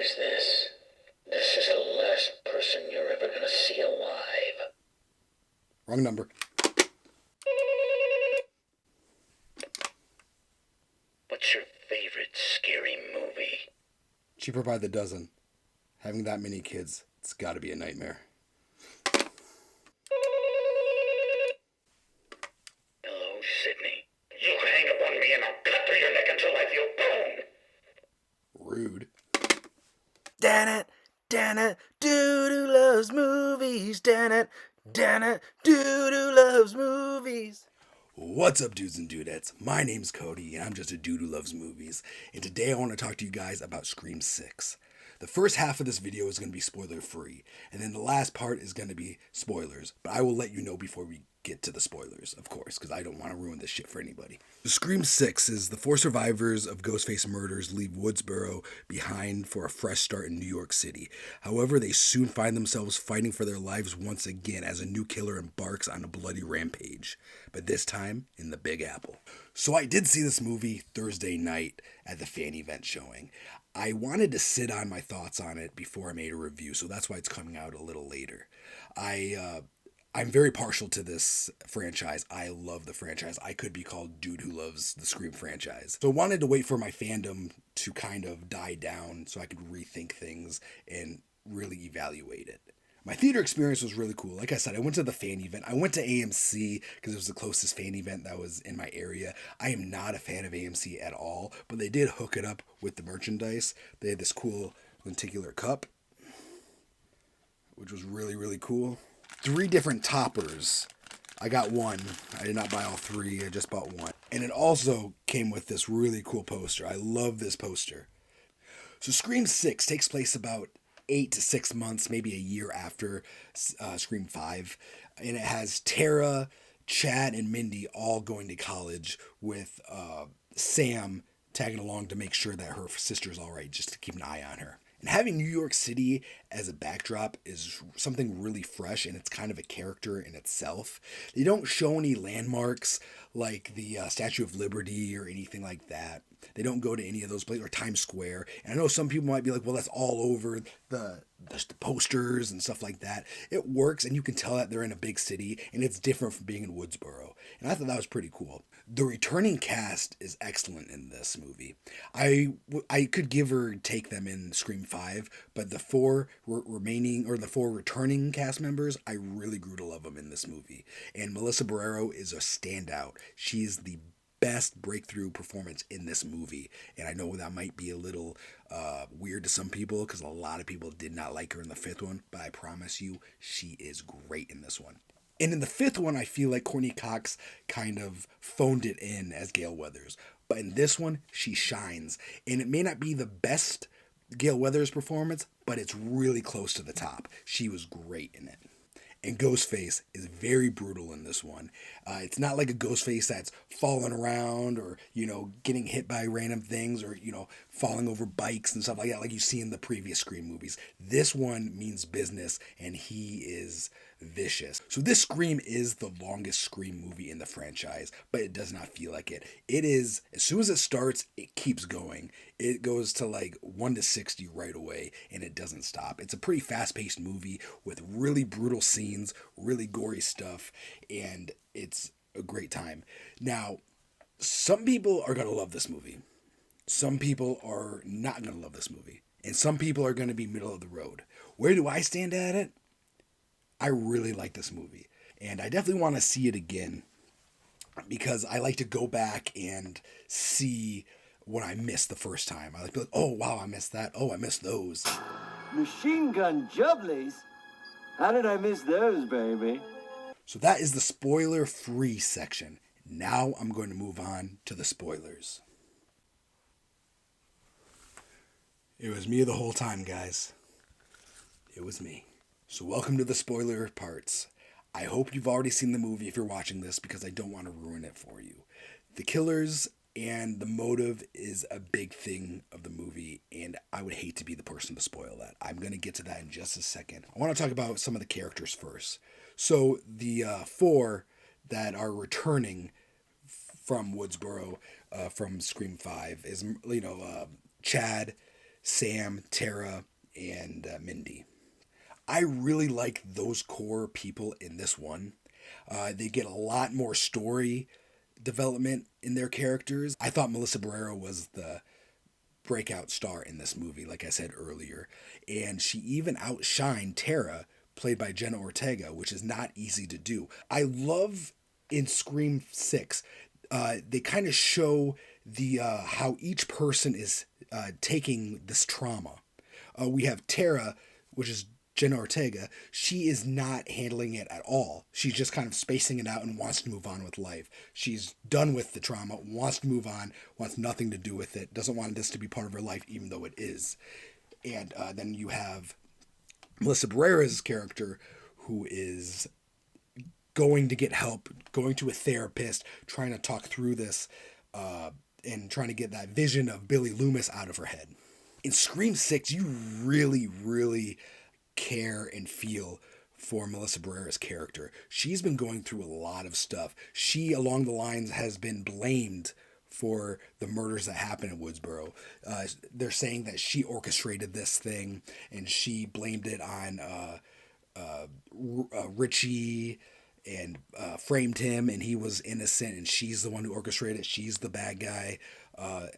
is this? This is the last person you're ever gonna see alive. Wrong number. What's your favorite scary movie? Cheaper by the dozen. Having that many kids, it's got to be a nightmare. Hello, Sydney. You hang up on me and I'll cut through your neck until I feel bone. Rude. Dan it, doo-doo loves movies. Dan it, doo-doo loves movies. What's up, dudes and dudettes? My name's Cody, and I'm just a dude who loves movies. And today I want to talk to you guys about Scream 6. The first half of this video is going to be spoiler-free, and then the last part is going to be spoilers. But I will let you know before we get to the spoilers, of course, because I don't want to ruin this shit for anybody. Scream 6 is the four survivors of Ghostface murders leave Woodsboro behind for a fresh start in New York City. However, they soon find themselves fighting for their lives once again as a new killer embarks on a bloody rampage, but this time in the Big Apple. So I did see this movie Thursday night at the fan event showing. I wanted to sit on my thoughts on it before I made a review, so that's why it's coming out a little later. I'm very partial to this franchise. I love the franchise. I could be called dude who loves the Scream franchise. So I wanted to wait for my fandom to kind of die down so I could rethink things and really evaluate it. My theater experience was really cool. Like I said, I went to the fan event. I went to AMC because it was the closest fan event that was in my area. I am not a fan of AMC at all, but they did hook it up with the merchandise. They had this cool lenticular cup, which was really, really cool. 3 different toppers. I got one. I did not buy all 3. I just bought one. And it also came with this really cool poster. I love this poster. So Scream 6 takes place about 8 to 6 months, maybe a year after Scream 5. And it has Tara, Chad, and Mindy all going to college with Sam tagging along to make sure that her sister's all right, just to keep an eye on her. And having New York City as a backdrop is something really fresh, and it's kind of a character in itself. They don't show any landmarks like the Statue of Liberty or anything like that. They don't go to any of those places, or Times Square. And I know some people might be like, well, that's all over the posters and stuff like that. It works, and you can tell that they're in a big city, and it's different from being in Woodsboro. And I thought that was pretty cool. The returning cast is excellent in this movie. I could give or take them in Scream 5, but the 4 returning cast members, I really grew to love them in this movie. And Melissa Barrero is a standout. She's the best breakthrough performance in this movie. And I know that might be a little weird to some people because a lot of people did not like her in the 5th one, but I promise you, she is great in this one. And in the 5th one, I feel like Courtney Cox kind of phoned it in as Gale Weathers. But in this one, she shines. And it may not be the best Gale Weathers performance, but it's really close to the top. She was great in it. And Ghostface is very brutal in this one. It's not like a Ghostface that's falling around or, getting hit by random things or, falling over bikes and stuff like that like you see in the previous Scream movies. This one means business, and he is vicious. So this Scream is the longest Scream movie in the franchise, but it does not feel like it. It is, as soon as it starts, it keeps going. It goes to like 1 to 60 right away, and it doesn't stop. It's a pretty fast-paced movie with really brutal scenes, really gory stuff, and it's a great time. Now, some people are going to love this movie. Some people are not going to love this movie. And some people are going to be middle of the road. Where do I stand at it? I really like this movie. And I definitely want to see it again because I like to go back and see what I missed the first time. I like to be like, oh, wow, I missed that. Oh, I missed those. Machine gun jubblies? How did I miss those, baby? So that is the spoiler-free section. Now I'm going to move on to the spoilers. It was me the whole time, guys. It was me. So welcome to the spoiler parts. I hope you've already seen the movie if you're watching this because I don't want to ruin it for you. The killers and the motive is a big thing of the movie, and I would hate to be the person to spoil that. I'm going to get to that in just a second. I want to talk about some of the characters first. So the 4 that are returning from Woodsboro from Scream 5 is, Chad, Sam, Tara, and Mindy. I really like those core people in this one. They get a lot more story development in their characters. I thought Melissa Barrera was the breakout star in this movie, like I said earlier. And she even outshined Tara, played by Jenna Ortega, which is not easy to do. I love in Scream 6, they kind of show the how each person is taking this trauma. We have Tara, which is Jenna Ortega. She is not handling it at all. She's just kind of spacing it out and wants to move on with life. She's done with the trauma, wants to move on, wants nothing to do with it, doesn't want this to be part of her life, even though it is. And then you have Melissa Barrera's character, who is going to get help, going to a therapist, trying to talk through this, and trying to get that vision of Billy Loomis out of her head. In Scream 6, you really, really care and feel for Melissa Barrera's character. She's been going through a lot of stuff. She, along the lines, has been blamed for the murders that happened in Woodsboro. They're saying that she orchestrated this thing, and she blamed it on Richie, and framed him, and he was innocent, and she's the one who orchestrated it. She's the bad guy.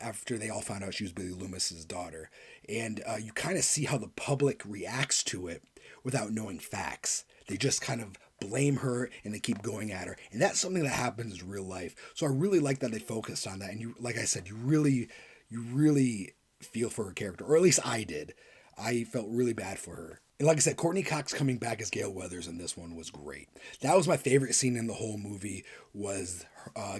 After they all found out she was Billy Loomis's daughter. And you kind of see how the public reacts to it without knowing facts. They just kind of blame her and they keep going at her. And that's something that happens in real life. So I really like that they focused on that. And you, like I said, you really feel for her character, or at least I did. I felt really bad for her. And like I said, Courtney Cox coming back as Gail Weathers in this one was great. That was my favorite scene in the whole movie, was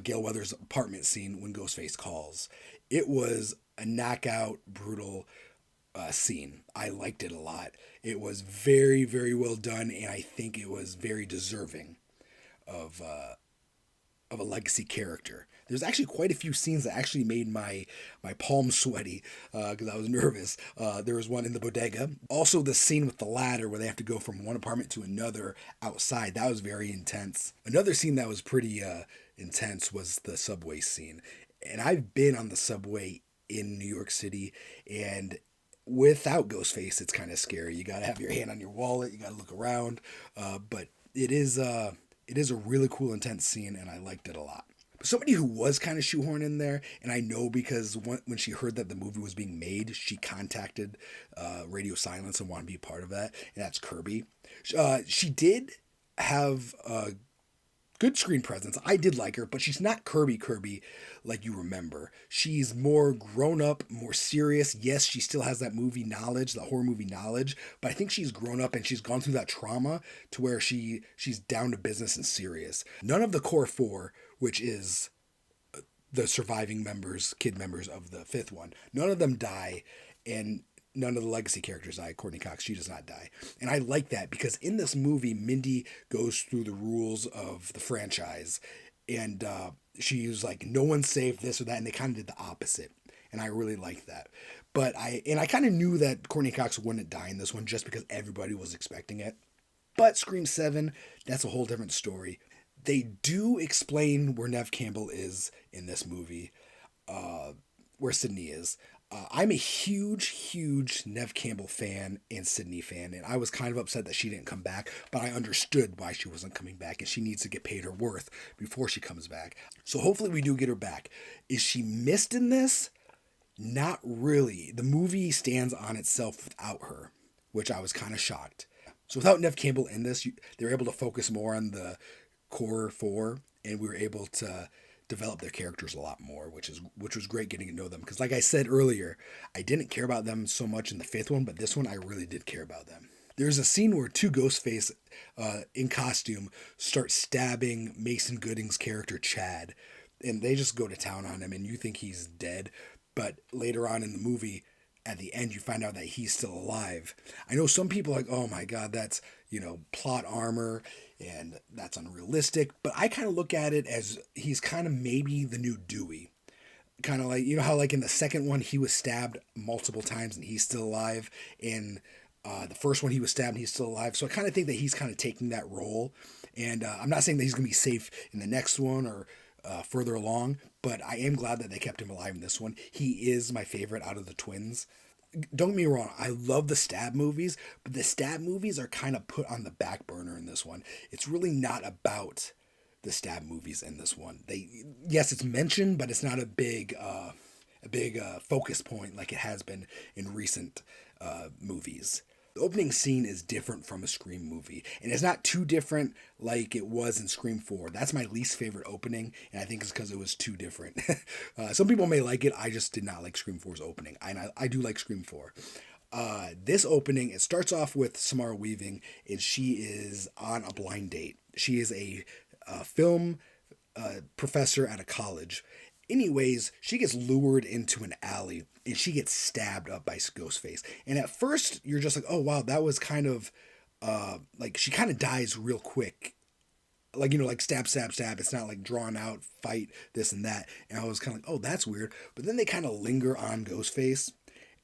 Gail Weathers' apartment scene when Ghostface calls. It was a knockout, brutal scene. I liked it a lot. It was very, very well done, and I think it was very deserving of a legacy character. There's actually quite a few scenes that actually made my palms sweaty because I was nervous. There was one in the bodega. Also, the scene with the ladder where they have to go from one apartment to another outside. That was very intense. Another scene that was pretty intense was the subway scene. And I've been on the subway in New York City, and without Ghostface, it's kind of scary. You got to have your hand on your wallet. You got to look around. But it is a really cool, intense scene, and I liked it a lot. But somebody who was kind of shoehorned in there, and I know because when she heard that the movie was being made, she contacted Radio Silence and wanted to be a part of that, and that's Kirby. She did have a good screen presence. I did like her, but she's not Kirby like you remember. She's more grown up, more serious. Yes, she still has that movie knowledge, the horror movie knowledge, but I think she's grown up and she's gone through that trauma to where she's down to business and serious. None of the core four, which is the surviving members, kid members of the fifth one, none of them die, and none of the legacy characters die. Courtney Cox, she does not die. And I like that because in this movie, Mindy goes through the rules of the franchise, and she was like, no one's safe, this or that, and they kind of did the opposite. And I really liked that. But I kind of knew that Courtney Cox wouldn't die in this one just because everybody was expecting it. But Scream 7, that's a whole different story. They do explain where Neve Campbell is in this movie, where Sydney is. I'm a huge Neve Campbell fan and Sydney fan, and I was kind of upset that she didn't come back, but I understood why she wasn't coming back, and she needs to get paid her worth before she comes back. So hopefully we do get her back. Is she missed in this? Not really. The movie stands on itself without her, which I was kind of shocked. So without Neve Campbell in this, they were able to focus more on the core four, and we were able to develop their characters a lot more, which was great getting to know them. Because like I said earlier, I didn't care about them so much in the fifth one, but this one I really did care about them. There's a scene where two Ghostface in costume start stabbing Mason Gooding's character Chad, and they just go to town on him, and you think he's dead, but later on in the movie, at the end, you find out that he's still alive. I know some people are like, oh my God, that's, plot armor and that's unrealistic. But I kind of look at it as he's kind of maybe the new Dewey. Kind of like, how like in the second one, he was stabbed multiple times and he's still alive. In the first one, he was stabbed and he's still alive. So I kind of think that he's kind of taking that role. And I'm not saying that he's going to be safe in the next one or further along, but I am glad that they kept him alive in this one. He is my favorite out of the twins. don't get me wrong, I love the stab movies, but the stab movies are kind of put on the back burner in this one. It's really not about the stab movies in this one. Yes, it's mentioned, but it's not a big focus point like it has been in recent movies. The opening scene is different from a Scream movie, and it's not too different like it was in Scream 4. That's my least favorite opening, and I think it's because it was too different. Some people may like it. I just did not like Scream 4's opening. I do like Scream 4. This opening, it starts off with Samara Weaving, and she is on a blind date. She is a film professor at a college. Anyways, she gets lured into an alley and she gets stabbed up by Ghostface. And at first, you're just like, oh, wow, that was kind of like she kind of dies real quick. Like, like stab, stab, stab. It's not like drawn out, fight, this and that. And I was kind of like, oh, that's weird. But then they kind of linger on Ghostface.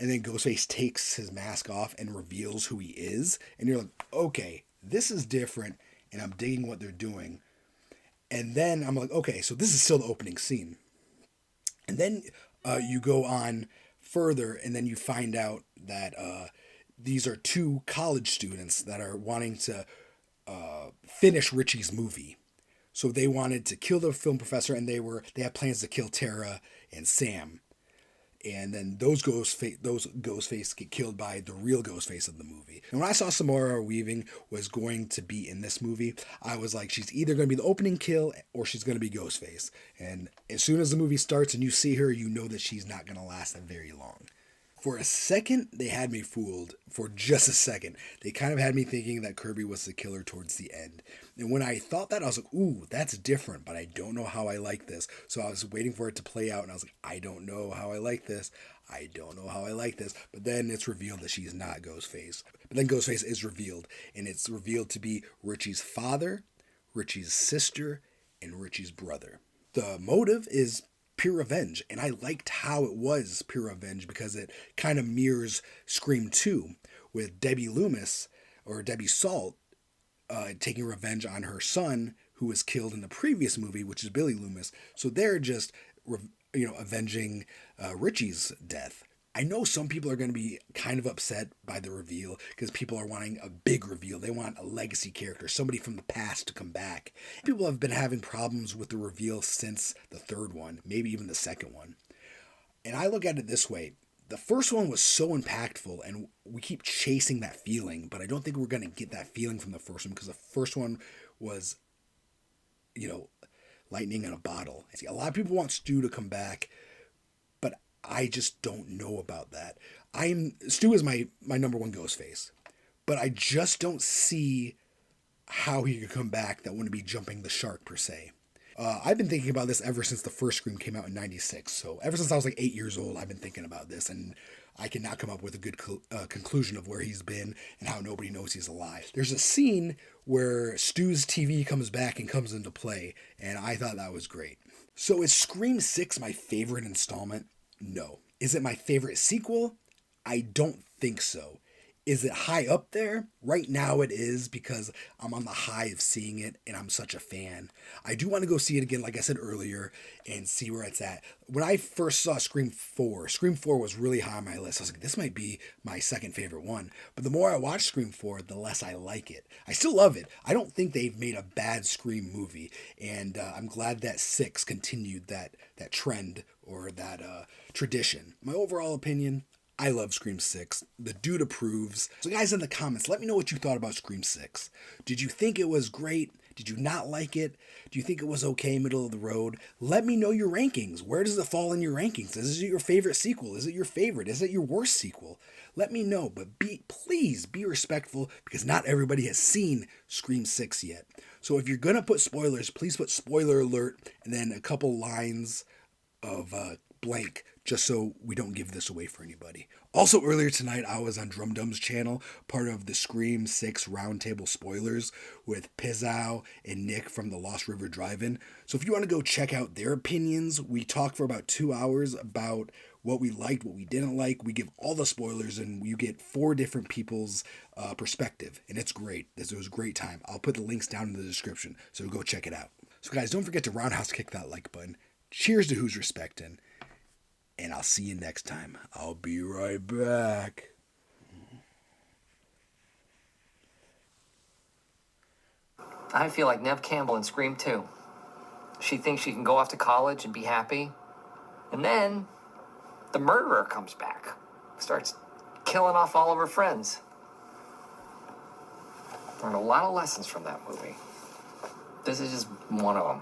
And then Ghostface takes his mask off and reveals who he is. And you're like, okay, this is different. And I'm digging what they're doing. And then I'm like, okay, so this is still the opening scene. And then you go on further, and then you find out that these are two college students that are wanting to finish Richie's movie. So they wanted to kill the film professor, and they had plans to kill Tara and Sam. And then those Ghostface get killed by the real Ghostface of the movie. And when I saw Samara Weaving was going to be in this movie, I was like, she's either going to be the opening kill or she's going to be Ghostface. And as soon as the movie starts and you see her, you know that she's not going to last that very long. For a second, they had me fooled. For just a second. They kind of had me thinking that Kirby was the killer towards the end. And when I thought that, I was like, ooh, that's different, but I don't know how I like this. So I was waiting for it to play out, and I was like, I don't know how I like this. I don't know how I like this. But then it's revealed that she's not Ghostface. But then Ghostface is revealed, and it's revealed to be Richie's father, Richie's sister, and Richie's brother. The motive is pure revenge, and I liked how it was pure revenge because it kind of mirrors Scream 2 with Debbie Loomis or Debbie Salt taking revenge on her son who was killed in the previous movie, which is Billy Loomis. So they're just avenging Richie's death. I know some people are going to be kind of upset by the reveal because people are wanting a big reveal. They want a legacy character, somebody from the past to come back. People have been having problems with the reveal since the third one, maybe even the second one. And I look at it this way. The first one was so impactful and we keep chasing that feeling, but I don't think we're going to get that feeling from the first one because the first one was, lightning in a bottle. See, a lot of people want Stu to come back, but I just don't know about that. Stu is my number one Ghostface, but I just don't see how he could come back that wouldn't be jumping the shark per se. I've been thinking about this ever since the first Scream came out in 96. So ever since I was like 8 years old, I've been thinking about this, and I cannot come up with a good conclusion of where he's been and how nobody knows he's alive. There's a scene where Stu's TV comes back and comes into play, and I thought that was great. So is Scream 6 my favorite installment? No. Is it my favorite sequel? I don't think so. Is it high up there? Right now it is because I'm on the high of seeing it and I'm such a fan. I do want to go see it again, like I said earlier, and see where it's at. When I first saw Scream 4 was really high on my list. I was like, this might be my second favorite one. But the more I watch Scream 4, the less I like it. I still love it. I don't think they've made a bad Scream movie. And I'm glad that 6 continued that trend or that tradition. My overall opinion, I love Scream 6. The dude approves. So guys, in the comments, let me know what you thought about Scream 6. Did you think it was great? Did you not like it? Do you think it was okay, middle of the road? Let me know your rankings. Where does it fall in your rankings? Is it your favorite sequel? Is it your favorite? Is it your worst sequel? Let me know, but please be respectful because not everybody has seen Scream 6 yet. So if you're going to put spoilers, please put spoiler alert and then a couple lines of blank, just so we don't give this away for anybody. Also, earlier tonight, I was on Drum Dum's channel, part of the Scream 6 Roundtable Spoilers with Pizzow and Nick from the Lost River Drive-In. So if you want to go check out their opinions, we talked for about 2 hours about what we liked, what we didn't like. We give all the spoilers, and you get 4 different people's perspective, and it's great. It was a great time. I'll put the links down in the description, so go check it out. So guys, don't forget to roundhouse kick that like button. Cheers to who's respecting. And I'll see you next time. I'll be right back. I feel like Nev Campbell in Scream 2. She thinks she can go off to college and be happy. And then the murderer comes back. Starts killing off all of her friends. Learned a lot of lessons from that movie. This is just one of them.